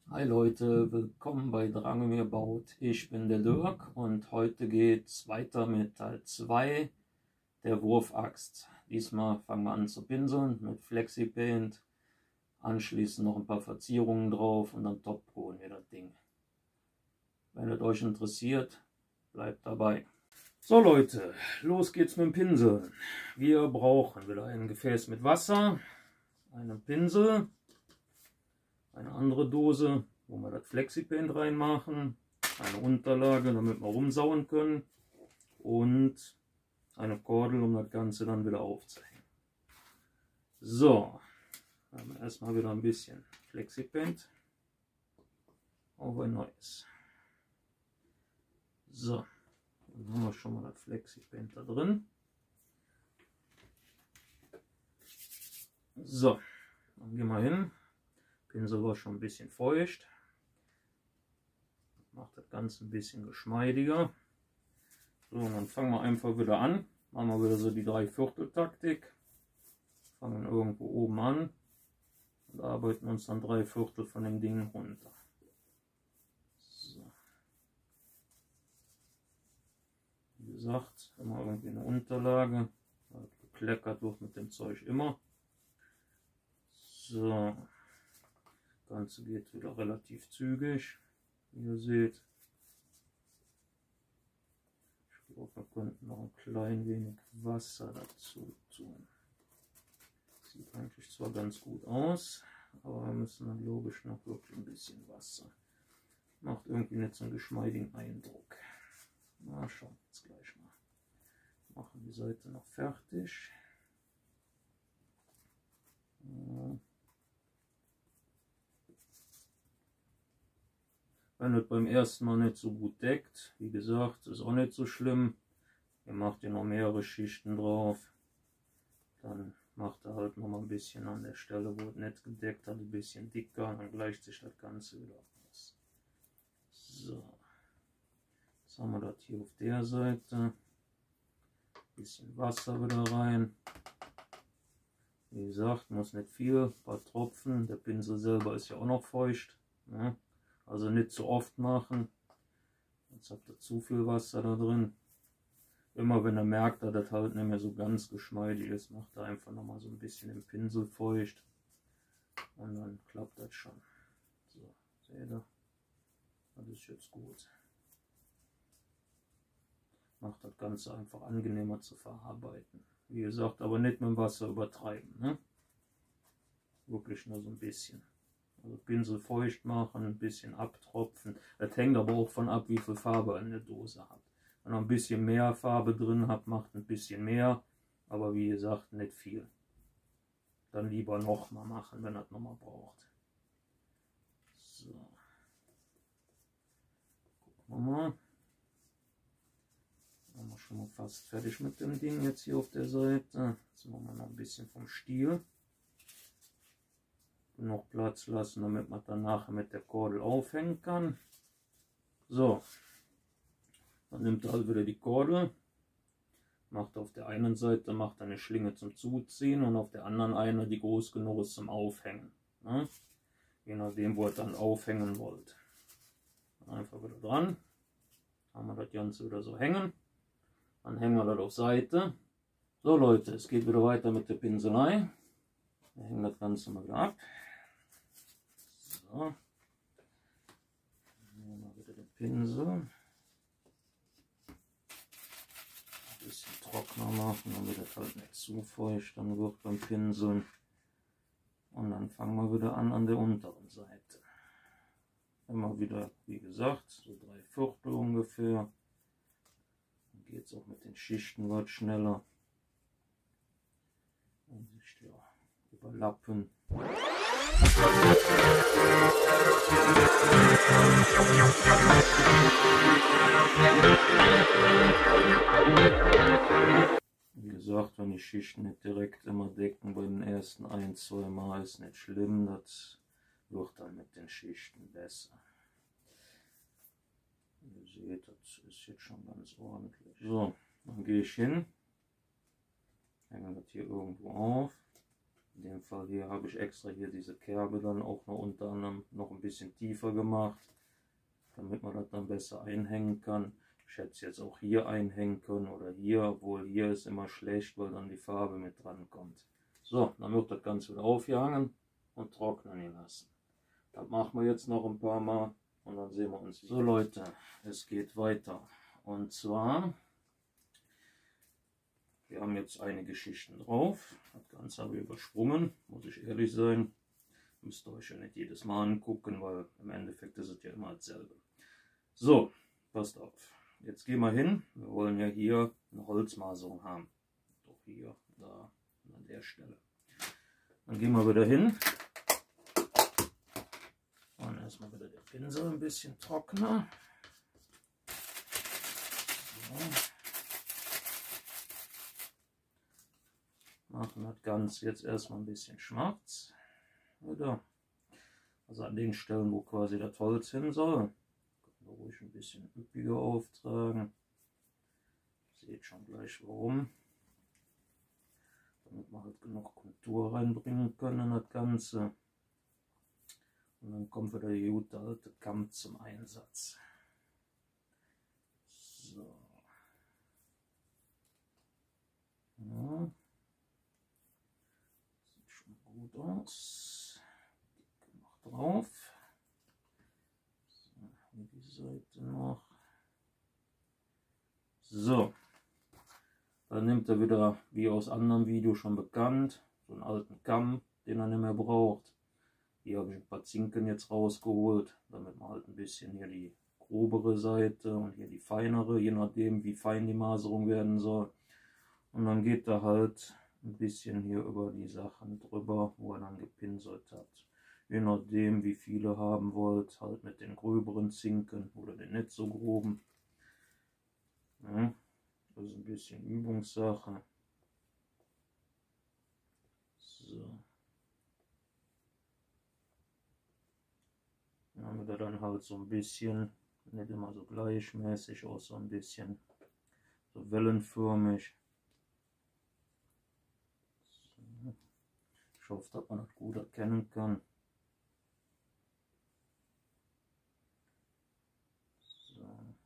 Hi Leute, willkommen bei Dragomir baut. Ich bin der Dirk und heute geht's weiter mit Teil 2 der Wurfaxt. Diesmal fangen wir an zu pinseln mit Flexipaint, anschließend noch ein paar Verzierungen drauf und dann topcoaten wir das Ding. Wenn es euch interessiert, bleibt dabei. So Leute, los geht's mit dem Pinseln. Wir brauchen wieder ein Gefäß mit Wasser, einen Pinsel, eine andere Dose, wo wir das Flexipaint reinmachen, eine Unterlage, damit wir rumsauen können und eine Kordel, um das Ganze dann wieder aufzuhängen. So, dann haben wir erstmal wieder ein bisschen Flexipaint auf ein neues. So, dann haben wir schon mal das Flexipaint da drin. So, dann gehen wir hin. Pinsel war schon ein bisschen feucht. Macht das Ganze ein bisschen geschmeidiger. So, und dann fangen wir einfach wieder an. Machen wir wieder so die 3/4-Taktik. Fangen irgendwo oben an und arbeiten uns dann 3/4 von dem Ding runter. So. Wie gesagt, immer irgendwie eine Unterlage. Gekleckert wird mit dem Zeug immer. So. Das Ganze geht wieder relativ zügig, wie ihr seht. Ich glaube, wir könnten noch ein klein wenig Wasser dazu tun. Sieht eigentlich zwar ganz gut aus, aber wir müssen dann logisch noch wirklich ein bisschen Wasser. Macht irgendwie nicht so einen geschmeidigen Eindruck. Na, schauen wir jetzt gleich mal. Machen die Seite noch fertig. Ja. Wenn es beim ersten Mal nicht so gut deckt, wie gesagt, ist auch nicht so schlimm. Ihr macht hier noch mehrere Schichten drauf. Dann macht er halt noch mal ein bisschen an der Stelle, wo es nicht gedeckt hat, ein bisschen dicker. Dann gleicht sich das Ganze wieder aus. So. Jetzt haben wir das hier auf der Seite. Ein bisschen Wasser wieder rein. Wie gesagt, muss nicht viel, ein paar Tropfen. Der Pinsel selber ist ja auch noch feucht. Ne? Also nicht zu oft machen. Jetzt habt ihr zu viel Wasser da drin. Immer wenn ihr merkt, dass das halt nicht mehr so ganz geschmeidig ist, macht ihr einfach noch mal so ein bisschen den Pinsel feucht. Und dann klappt das schon. So, seht ihr? Das ist jetzt gut. Macht das Ganze einfach angenehmer zu verarbeiten. Wie gesagt, aber nicht mit dem Wasser übertreiben. Ne? Wirklich nur so ein bisschen. Also Pinsel feucht machen, ein bisschen abtropfen. Das hängt aber auch von ab, wie viel Farbe ihr in der Dose habt. Wenn ihr ein bisschen mehr Farbe drin habt, macht ein bisschen mehr. Aber wie gesagt, nicht viel. Dann lieber nochmal machen, wenn ihr das nochmal braucht. So. Gucken wir mal. Dann sind wir schon mal fast fertig mit dem Ding jetzt hier auf der Seite. Jetzt machen wir noch ein bisschen vom Stiel. Noch Platz lassen, damit man dann nachher mit der Kordel aufhängen kann. So, dann nimmt er halt wieder die Kordel, macht auf der einen Seite macht eine Schlinge zum Zuziehen und auf der anderen eine, die groß genug ist zum Aufhängen. Ne? Je nachdem, wo ihr dann aufhängen wollt. Einfach wieder dran, haben wir das Ganze wieder so hängen. Dann hängen wir das auf Seite. So Leute, es geht wieder weiter mit der Pinselei. Wir hängen das Ganze mal wieder ab. So. Dann nehmen wir wieder den Pinsel. Ein bisschen trockener machen, damit das halt nicht zu feucht dann wird beim Pinseln. Und dann fangen wir wieder an der unteren Seite. Immer wieder, wie gesagt, so 3/4 ungefähr. Dann geht es auch mit den Schichten was schneller. Und sich ja überlappen. Wie gesagt, wenn die Schichten nicht direkt immer decken bei den ersten 1-2 Mal, ist nicht schlimm, das wird dann mit den Schichten besser. Ihr seht, das ist jetzt schon ganz ordentlich. So, dann gehe ich hin, hänge das hier irgendwo auf. In dem Fall hier habe ich extra hier diese Kerbe dann auch noch unter anderem noch ein bisschen tiefer gemacht, damit man das dann besser einhängen kann. Ich hätte es jetzt auch hier einhängen können oder hier, obwohl hier ist immer schlecht, weil dann die Farbe mit dran kommt. So, dann wird das Ganze wieder aufgehangen und trocknen lassen. Das machen wir jetzt noch ein paar Mal und dann sehen wir uns wieder. So Leute, es geht weiter. Und zwar, wir haben jetzt einige Schichten drauf. Das Ganze habe ich übersprungen, muss ich ehrlich sein. Müsst ihr euch ja nicht jedes Mal angucken, weil im Endeffekt ist es ja immer dasselbe. So, passt auf. Jetzt gehen wir hin. Wir wollen ja hier eine Holzmaserung haben. Doch hier, da, an der Stelle. Dann gehen wir wieder hin. Und erstmal wieder der Pinsel ein bisschen trockener. So. Machen das Ganze jetzt erstmal ein bisschen schwarz. Oder? Also an den Stellen, wo quasi das Holz hin soll. Können wir ruhig ein bisschen üppiger auftragen. Seht schon gleich warum. Damit wir halt genug Kontur reinbringen können in das Ganze. Und dann kommt wieder der gute alte Kamm zum Einsatz. So. Ja. Sieht schon gut aus. Noch drauf. So, hier die Seite noch. So. Dann nimmt er wieder, wie aus anderen Videos schon bekannt, so einen alten Kamm, den er nicht mehr braucht. Hier habe ich ein paar Zinken jetzt rausgeholt, damit man halt ein bisschen hier die grobere Seite und hier die feinere, je nachdem wie fein die Maserung werden soll. Und dann geht er halt ein bisschen hier über die Sachen drüber, wo er dann gepinselt hat. Je nachdem wie viele haben wollt, halt mit den gröberen Zinken oder den nicht so groben. Ja, das ist ein bisschen Übungssache. So. Damit er dann halt so ein bisschen, nicht immer so gleichmäßig, auch so ein bisschen so wellenförmig. So. Ich hoffe, dass man das gut erkennen kann. So.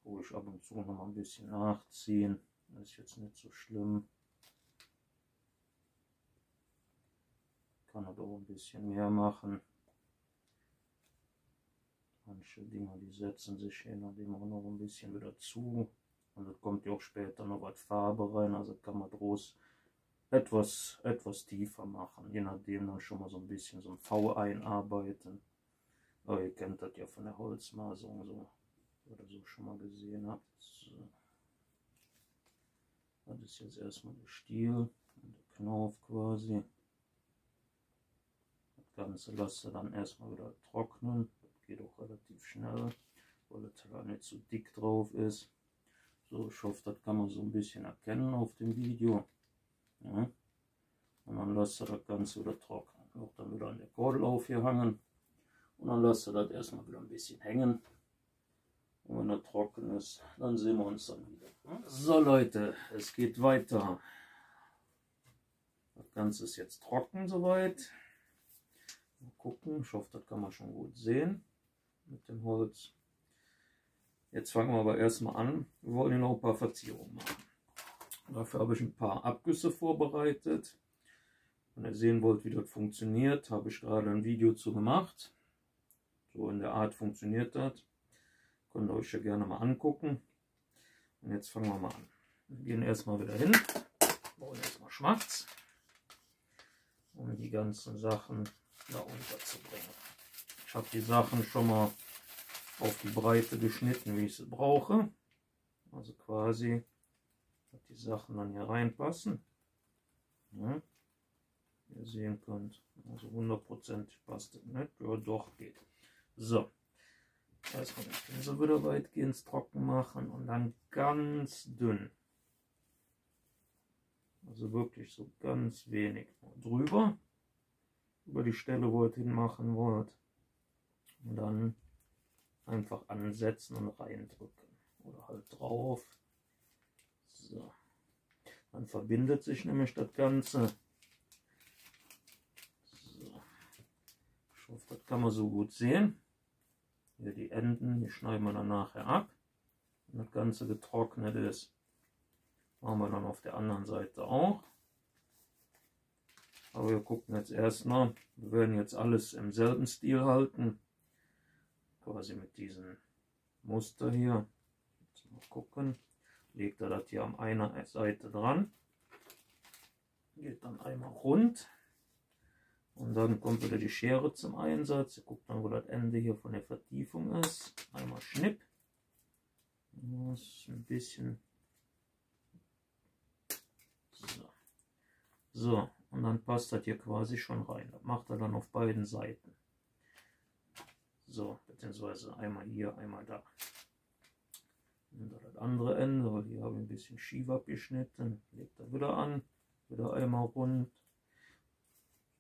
Ruhig ab und zu noch mal ein bisschen nachziehen, das ist jetzt nicht so schlimm. Kann aber auch ein bisschen mehr machen. Manche Dinge, die setzen sich je nachdem auch noch ein bisschen wieder zu. Und es kommt ja auch später noch was Farbe rein, also kann man groß etwas tiefer machen. Je nachdem dann schon mal so ein bisschen so ein V einarbeiten. Aber ihr kennt das ja von der Holzmaserung so, oder so schon mal gesehen habt. So. Das ist jetzt erstmal der Stiel und der Knauf quasi. Das Ganze lasst ihr dann erstmal wieder trocknen. Geht auch relativ schnell, weil das halt nicht so dick drauf ist. So, ich hoffe, das kann man so ein bisschen erkennen auf dem Video. Ja. Und dann lasst ihr das Ganze wieder trocknen. Auch dann wieder an der Kordel aufgehangen. Und dann lasst ihr das erstmal wieder ein bisschen hängen. Und wenn er trocken ist, dann sehen wir uns dann wieder. So Leute, es geht weiter. Das Ganze ist jetzt trocken soweit. Mal gucken, ich hoffe, das kann man schon gut sehen mit dem Holz. Jetzt fangen wir aber erstmal an. Wir wollen hier noch ein paar Verzierungen machen. Dafür habe ich ein paar Abgüsse vorbereitet. Wenn ihr sehen wollt, wie das funktioniert, habe ich gerade ein Video zu gemacht. So in der Art funktioniert das. Könnt ihr euch ja gerne mal angucken. Und jetzt fangen wir mal an. Wir gehen erstmal wieder hin, bauen erstmal schwarz, um die ganzen Sachen da unterzubringen. Ich habe die Sachen schon mal auf die Breite geschnitten, wie ich sie brauche. Also quasi, dass die Sachen dann hier reinpassen. Ja, wie ihr sehen könnt, also 100% passt das nicht, ja doch geht. So, erstmal den Pinsel wieder weitgehend trocken machen und dann ganz dünn. Also wirklich so ganz wenig drüber, über die Stelle, wo ihr es hinmachen wollt. Und dann einfach ansetzen und reindrücken. Oder halt drauf. So. Dann verbindet sich nämlich das Ganze. Ich hoffe, das kann man so gut sehen. Hier die Enden, die schneiden wir dann nachher ab. Wenn das Ganze getrocknet ist, machen wir dann auf der anderen Seite auch. Aber wir gucken jetzt erstmal, wir werden jetzt alles im selben Stil halten. Quasi mit diesem Muster hier. Jetzt mal gucken. Legt er das hier an einer Seite dran. Geht dann einmal rund. Und dann kommt wieder die Schere zum Einsatz. Ihr guckt dann, wo das Ende hier von der Vertiefung ist. Einmal Schnipp. Das ist ein bisschen. So, und dann passt das hier quasi schon rein. Das macht er dann auf beiden Seiten. So, beziehungsweise einmal hier, einmal da. Und das andere Ende, weil hier habe ich ein bisschen schief abgeschnitten. Legt er wieder an, wieder einmal rund.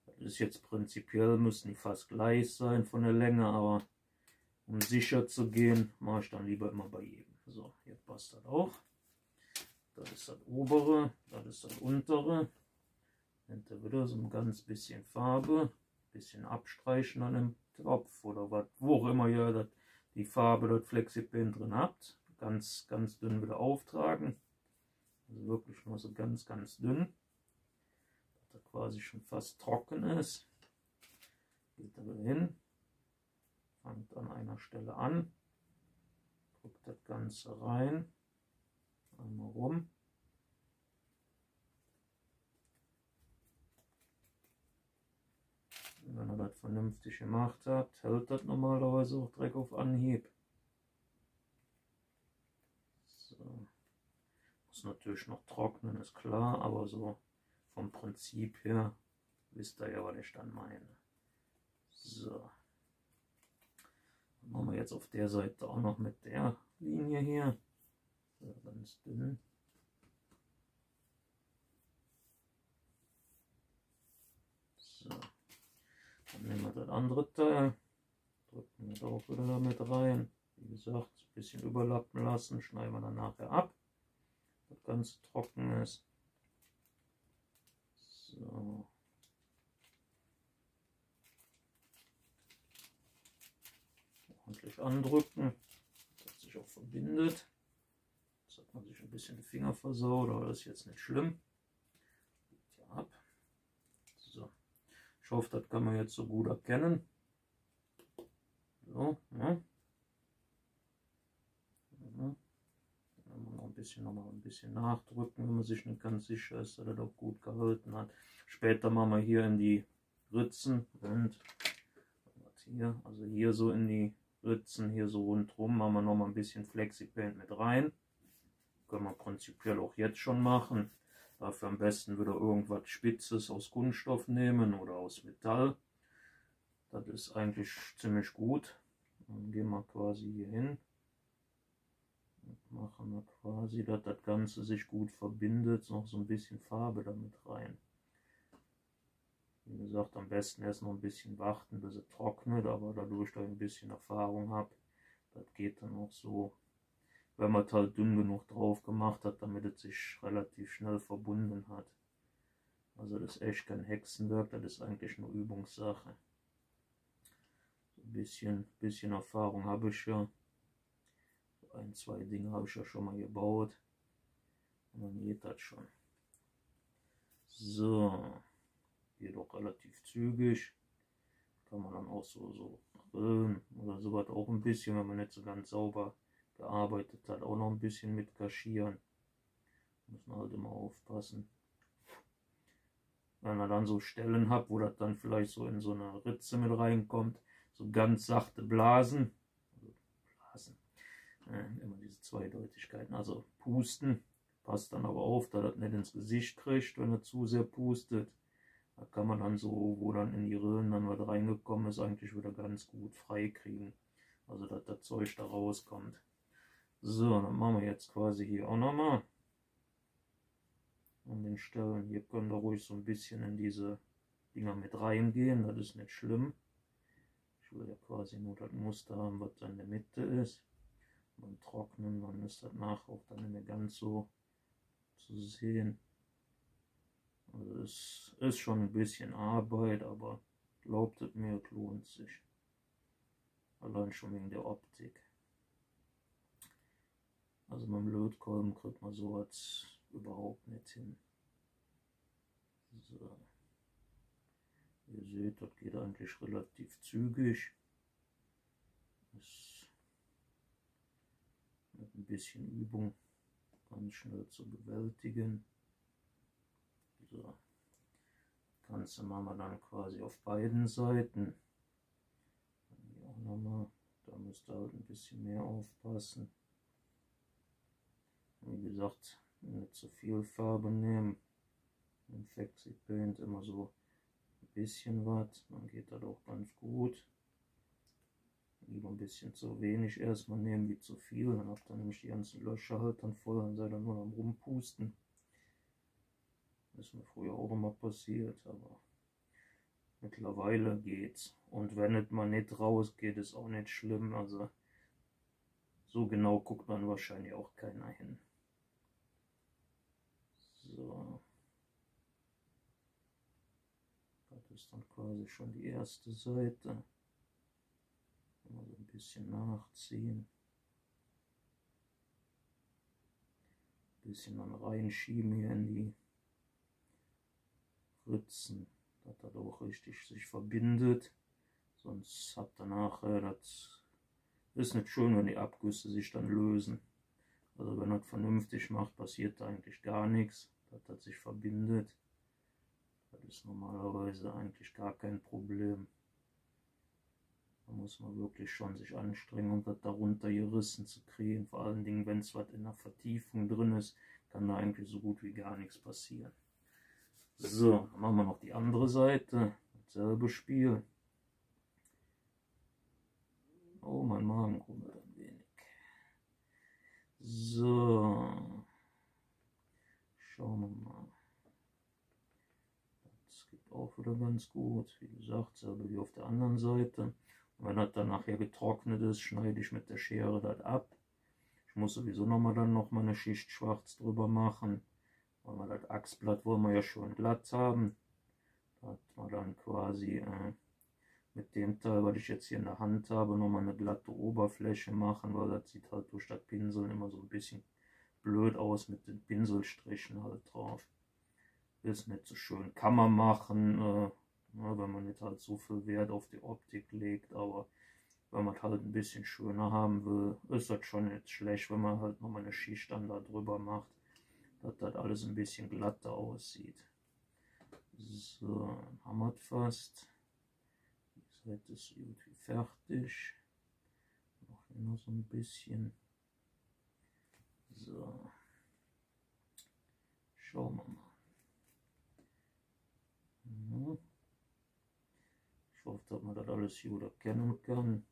Das ist jetzt prinzipiell, müssen die fast gleich sein von der Länge, aber um sicher zu gehen, mache ich dann lieber immer bei jedem. So, hier passt das auch. Das ist das obere, das ist das untere. Nimmt er wieder so ein ganz bisschen Farbe, bisschen abstreichen an dem Tropf oder was, wo auch immer ihr das, die Farbe dort Flexipin drin habt. Ganz, ganz dünn wieder auftragen. Also wirklich nur so ganz, ganz dünn. Dass er quasi schon fast trocken ist. Geht er wieder hin. Fangt an einer Stelle an. Drückt das Ganze rein. Einmal rum. Wenn ihr das vernünftig gemacht habt, hält das normalerweise auch direkt auf Anhieb. So. Muss natürlich noch trocknen, ist klar, aber so vom Prinzip her wisst ihr ja, was ich dann meine. So. Dann machen wir jetzt auf der Seite auch noch mit der Linie hier. So, ganz dünn. So. Dann nehmen wir das andere Teil, drücken wir auch wieder damit rein. Wie gesagt, ein bisschen überlappen lassen, schneiden wir dann nachher ab, das Ganze trocken ist. So. Ordentlich andrücken, dass sich auch verbindet. Jetzt hat man sich ein bisschen die Finger versaut, aber das ist jetzt nicht schlimm. Geht hier ab. So. Ich hoffe, das kann man jetzt so gut erkennen. So, ja. Ja. Noch mal ein bisschen nachdrücken, wenn man sich nicht ganz sicher ist, dass er doch gut gehalten hat. Später machen wir hier in die Ritzen und hier, also hier so in die Ritzen, hier so rundherum, machen wir noch mal ein bisschen Flexipaint mit rein. Können wir prinzipiell auch jetzt schon machen. Dafür am besten wieder irgendwas Spitzes aus Kunststoff nehmen oder aus Metall. Das ist eigentlich ziemlich gut. Dann gehen wir quasi hier hin. Und machen wir quasi, dass das Ganze sich gut verbindet. Noch so ein bisschen Farbe damit rein. Wie gesagt, am besten erst noch ein bisschen warten, bis es trocknet. Aber dadurch, dass ich ein bisschen Erfahrung habe, das geht dann auch so. Wenn man es halt dünn genug drauf gemacht hat, damit es sich relativ schnell verbunden hat. Also das ist echt kein Hexenwerk, das ist eigentlich nur Übungssache. So ein bisschen Erfahrung habe ich ja. So ein, zwei Dinge habe ich ja schon mal gebaut. Und dann geht das schon. So, geht doch relativ zügig. Kann man dann auch so Rillen oder sowas auch ein bisschen, wenn man nicht so ganz sauber gearbeitet hat, auch noch ein bisschen mit kaschieren. Muss man halt immer aufpassen. Wenn ihr dann so Stellen habt, wo das dann vielleicht so in so eine Ritze mit reinkommt, so ganz sachte Blasen, immer diese Zweideutigkeiten, also pusten, passt dann aber auf, dass das nicht ins Gesicht kriegt, wenn er zu sehr pustet. Da kann man dann so, wo dann in die Rillen dann was reingekommen ist, eigentlich wieder ganz gut frei kriegen. Also dass das Zeug da rauskommt. So, dann machen wir jetzt quasi hier auch nochmal an den Stellen. Hier können wir ruhig so ein bisschen in diese Dinger mit reingehen, das ist nicht schlimm. Ich will ja quasi nur das Muster haben, was da in der Mitte ist. Beim Trocknen, dann ist das nachher auch dann nicht mehr ganz so zu sehen. Also es ist schon ein bisschen Arbeit, aber glaubt es mir, es lohnt sich. Allein schon wegen der Optik. Also mit dem Lötkolben kriegt man sowas überhaupt nicht hin. So. Ihr seht, das geht eigentlich relativ zügig. Ist mit ein bisschen Übung ganz schnell zu bewältigen. So. Das Ganze machen wir dann quasi auf beiden Seiten. Hier auch nochmal. Da müsst ihr halt ein bisschen mehr aufpassen. Wie gesagt, nicht zu viel Farbe nehmen. Im Flexi Paint immer so ein bisschen was, dann geht das auch ganz gut. Lieber ein bisschen zu wenig erstmal nehmen wie zu viel, dann habt ihr nämlich die ganzen Löcher halt dann voll, dann seid ihr nur am Rumpusten. Das ist mir früher auch immer passiert, aber mittlerweile geht's. Und wenn es mal nicht rausgeht, ist auch nicht schlimm, also so genau guckt man wahrscheinlich auch keiner hin. So. Das ist dann quasi schon die erste Seite. Mal so ein bisschen nachziehen. Ein bisschen dann reinschieben hier in die Ritzen, dass das auch richtig sich verbindet. Sonst habt ihr nachher, das ist nicht schön, wenn die Abgüsse sich dann lösen. Also wenn das vernünftig macht, passiert da eigentlich gar nichts, dass das sich verbindet. Das ist normalerweise eigentlich gar kein Problem. Da muss man wirklich schon sich anstrengen, um das darunter gerissen zu kriegen. Vor allen Dingen, wenn es was in der Vertiefung drin ist, kann da eigentlich so gut wie gar nichts passieren. So, dann machen wir noch die andere Seite. Dasselbe Spiel. Oh, mein Magen rummelt ein wenig. So. Schauen wir mal. Das geht auch wieder ganz gut. Wie gesagt, selber wie auf der anderen Seite. Und wenn das dann nachher getrocknet ist, schneide ich mit der Schere das ab. Ich muss sowieso noch mal eine Schicht schwarz drüber machen. Weil wir das Achsblatt wollen wir ja schon glatt haben. Da hat man dann quasi mit dem Teil, was ich jetzt hier in der Hand habe, nochmal eine glatte Oberfläche machen, weil das sieht halt durch das Pinseln immer so ein bisschen blöd aus mit den Pinselstrichen halt drauf. Ist nicht so schön. Kann man machen, wenn man nicht halt so viel Wert auf die Optik legt, aber wenn man halt ein bisschen schöner haben will, ist das schon nicht schlecht, wenn man halt nochmal eine Schicht dann da drüber macht, dass das alles ein bisschen glatter aussieht. So, dann haben wir es fast. Die Seite ist irgendwie fertig. Noch hier noch so ein bisschen. So. Schauen wir mal. Ja. Ich hoffe, dass man das alles gut erkennen kann.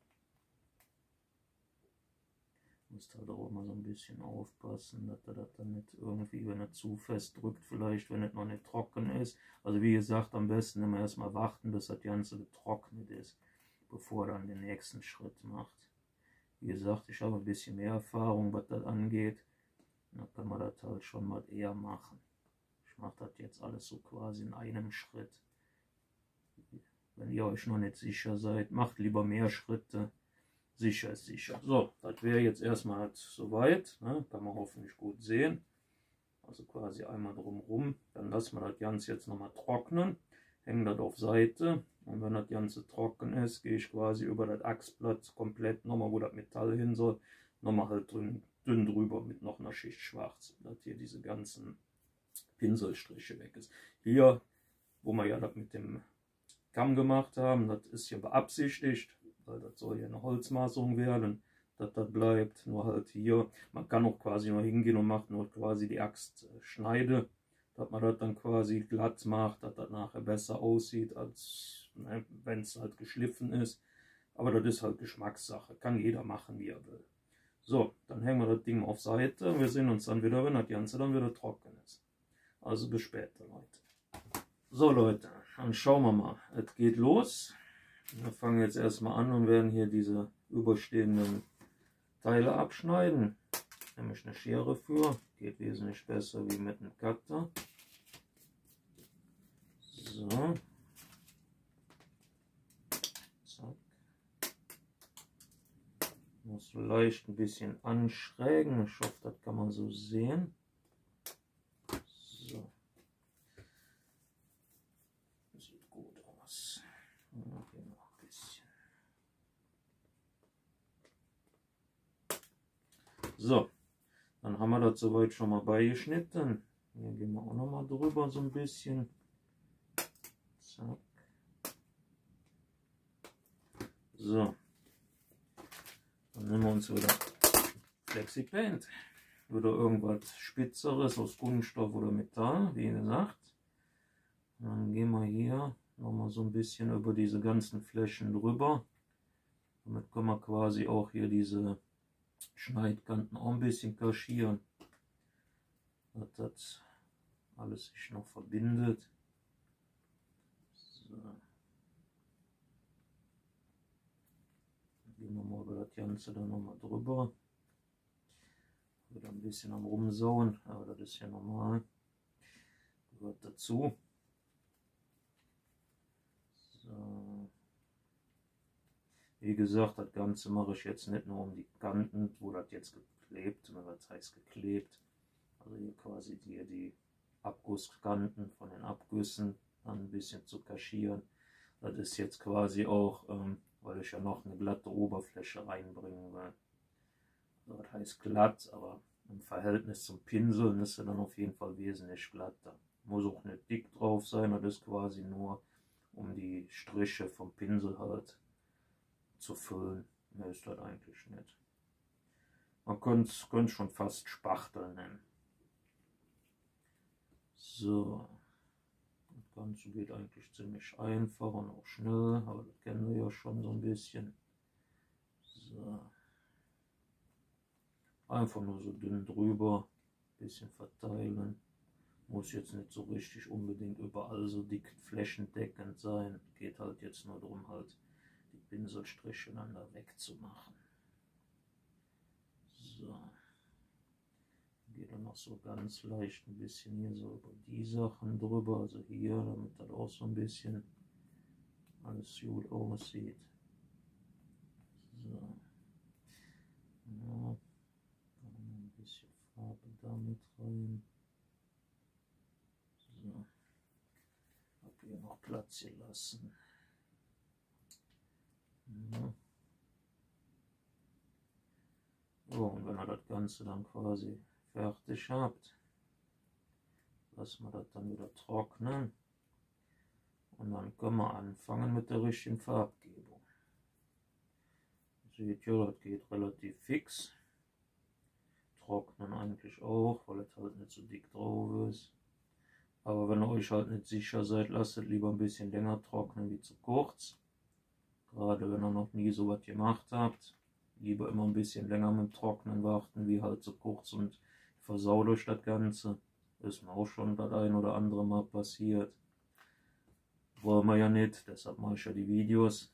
Müsst halt auch immer so ein bisschen aufpassen, dass er das dann nicht irgendwie, wenn er zu fest drückt, vielleicht, wenn es noch nicht trocken ist. Also wie gesagt, am besten immer erstmal warten, bis das Ganze getrocknet ist, bevor er dann den nächsten Schritt macht. Wie gesagt, ich habe ein bisschen mehr Erfahrung, was das angeht. Da kann man das halt schon mal eher machen. Ich mache das jetzt alles so quasi in einem Schritt. Wenn ihr euch noch nicht sicher seid, macht lieber mehr Schritte. Sicher ist sicher. So, das wäre jetzt erstmal halt soweit. Ne? Kann man hoffentlich gut sehen. Also quasi einmal drumherum. Dann lassen wir das Ganze jetzt nochmal trocknen. Hängen das auf Seite. Und wenn das Ganze trocken ist, gehe ich quasi über das Achsblatt komplett nochmal, wo das Metall hin soll, nochmal halt dünn drüber mit noch einer Schicht schwarz. Dass hier diese ganzen Pinselstriche weg ist. Hier, wo wir ja das mit dem Kamm gemacht haben, das ist hier beabsichtigt, weil das soll ja eine Holzmaserung werden, dass das bleibt, nur halt hier, man kann auch quasi nur hingehen und macht nur quasi die Axtschneide, dass man das dann quasi glatt macht, dass das nachher besser aussieht, als wenn es halt geschliffen ist, aber das ist halt Geschmackssache, kann jeder machen, wie er will. So, dann hängen wir das Ding auf Seite und wir sehen uns dann wieder, wenn das Ganze dann wieder trocken ist. Also bis später, Leute. So Leute, dann schauen wir mal, es geht los. Wir fangen jetzt erstmal an und werden hier diese überstehenden Teile abschneiden. Nämlich eine Schere für, geht wesentlich besser wie mit einem Cutter. So. Muss leicht ein bisschen anschrägen. Ich hoffe, das kann man so sehen. So. Sieht gut aus. Okay, noch ein bisschen. So, dann haben wir das soweit schon mal beigeschnitten. Hier gehen wir auch noch mal drüber so ein bisschen. Zack. So. Dann nehmen wir uns wieder Flexipaint. Wieder irgendwas Spitzeres aus Kunststoff oder Metall, wie gesagt. Und dann gehen wir hier nochmal so ein bisschen über diese ganzen Flächen drüber. Damit können wir quasi auch hier diese Schneidkanten auch ein bisschen kaschieren, dass das alles sich noch verbindet. So. Dann gehen wir mal über das Ganze dann nochmal drüber. Wieder ein bisschen am Rumsauen, aber das ist ja normal. Gehört dazu. So. Wie gesagt, das Ganze mache ich jetzt nicht nur um die Kanten, wo das jetzt geklebt, oder was heißt geklebt, also hier quasi die Abgusskanten von den Abgüssen dann ein bisschen zu kaschieren. Das ist jetzt quasi auch, weil ich ja noch eine glatte Oberfläche reinbringen will. Also das heißt glatt, aber im Verhältnis zum Pinsel ist er dann auf jeden Fall wesentlich glatter. Muss auch nicht dick drauf sein, das ist quasi nur, um die Striche vom Pinsel halt zu füllen. Mehr ist das eigentlich nicht. Man könnte es schon fast Spachtel nennen. So, das Ganze geht eigentlich ziemlich einfach und auch schnell, aber das kennen wir ja schon so ein bisschen. So. Einfach nur so dünn drüber, bisschen verteilen. Muss jetzt nicht so richtig unbedingt überall so dick flächendeckend sein. Geht halt jetzt nur darum, halt die Pinselstriche dann da wegzumachen. So. Geht dann noch so ganz leicht ein bisschen hier so über die Sachen drüber, also hier, damit das auch so ein bisschen alles gut aussieht. So. Ja. Ein bisschen Farbe da mit rein. So. Hab hier noch Platz gelassen. Ja. So, und wenn ihr das Ganze dann quasi fertig habt, lassen wir das dann wieder trocknen. Und dann können wir anfangen mit der richtigen Farbgebung. Seht ihr, das geht relativ fix. Trocknen eigentlich auch, weil es halt nicht so dick drauf ist. Aber wenn ihr euch halt nicht sicher seid, lasst es lieber ein bisschen länger trocknen wie zu kurz. Gerade wenn ihr noch nie so was gemacht habt. Lieber immer ein bisschen länger mit dem Trocknen warten, wie halt so kurz und versaut euch das Ganze. Ist mir auch schon das ein oder andere Mal passiert. Wollen wir ja nicht, deshalb mache ich ja die Videos.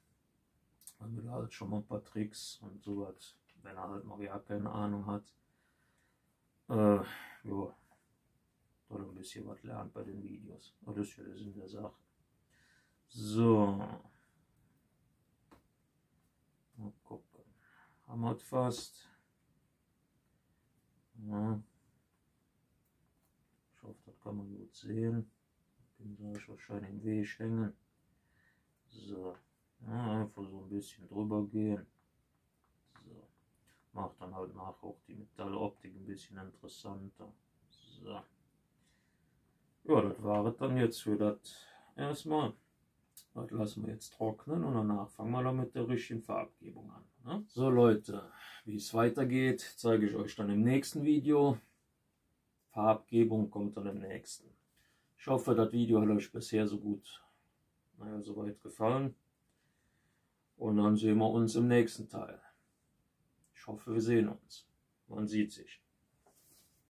Damit ihr halt schon mal ein paar Tricks und sowas, wenn er halt noch ja keine Ahnung hat. Ja, oder ein bisschen was lernt bei den Videos. Aber das ist ja der Sinn der Sache. So. Mal gucken. Haben wir es fast. Ja. Ich hoffe, das kann man gut sehen. Den soll ich wahrscheinlich im Weg hängen. So. Ja, einfach so ein bisschen drüber gehen. So. Macht dann halt nachher auch die Metalloptik ein bisschen interessanter. So. Ja, das war es dann jetzt für das erstmal. Das lassen wir jetzt trocknen und danach fangen wir dann mit der richtigen Farbgebung an. Ne? So Leute, wie es weitergeht, zeige ich euch dann im nächsten Video. Farbgebung kommt dann im nächsten. Ich hoffe, das Video hat euch bisher so gut, soweit gefallen. Und dann sehen wir uns im nächsten Teil. Ich hoffe, wir sehen uns. Man sieht sich.